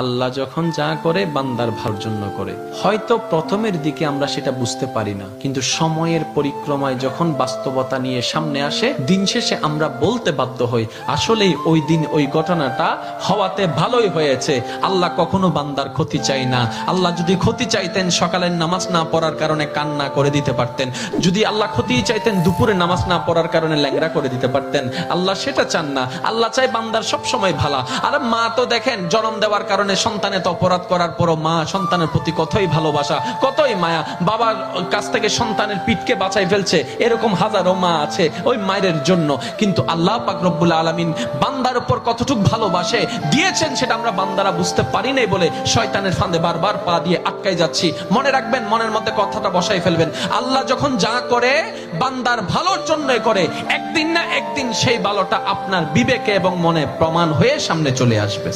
আল্লাহ যখন যা করে বান্দার ভালোর জন্য করে। হয়তো প্রথমের দিকে আমরা সেটা বুঝতে পারি না, কিন্তু সময়ের পরিক্রমায় যখন বাস্তবতা নিয়ে সামনে আসে, দিন শেষে আমরা বলতে বাধ্য হই আসলেই ওই দিন ওই ঘটনাটা হওয়াতে ভালোই হয়েছে। আল্লাহ কখনো বান্দার ক্ষতি চাই না। আল্লাহ যদি ক্ষতি চাইতেন সকালের নামাজ না পড়ার কারণে কান্না করে দিতে পারতেন, যদি আল্লাহ ক্ষতি চাইতেন দুপুরে নামাজ না পড়ার কারণে ল্যাংড়া করে দিতে পারতেন। আল্লাহ সেটা চান না, আল্লাহ চাই বান্দার সব সময় ভালো। আর মা তো দেখেন জন্ম দেওয়ার কারণে সন্তানের তো অপরাধ করার পরও মা সন্তানের প্রতি কতই ভালোবাসা, কতই মায়া, বাবার কাছ থেকে সন্তানের পিঠকে বাঁচাই ফেলছে, এরকম হাজারো মা আছে ওই মায়ের জন্য। কিন্তু আল্লাহ পাক রব্বুল আলামিন বান্দার উপর কতটুক ভালোবাসে দিয়েছেন সেটা আমরা বান্দারা বুঝতে পারি নাই বলে শয়তানের ফাঁদে বারবার পা দিয়ে আটকাই যাচ্ছি। মনে রাখবেন, মনের মধ্যে কথাটা বসাই ফেলবেন, আল্লাহ যখন যা করে বান্দার ভালোর জন্যই করে। একদিন না একদিন সেই ভালোটা আপনার বিবেকে এবং মনে প্রমাণ হয়ে সামনে চলে আসবে।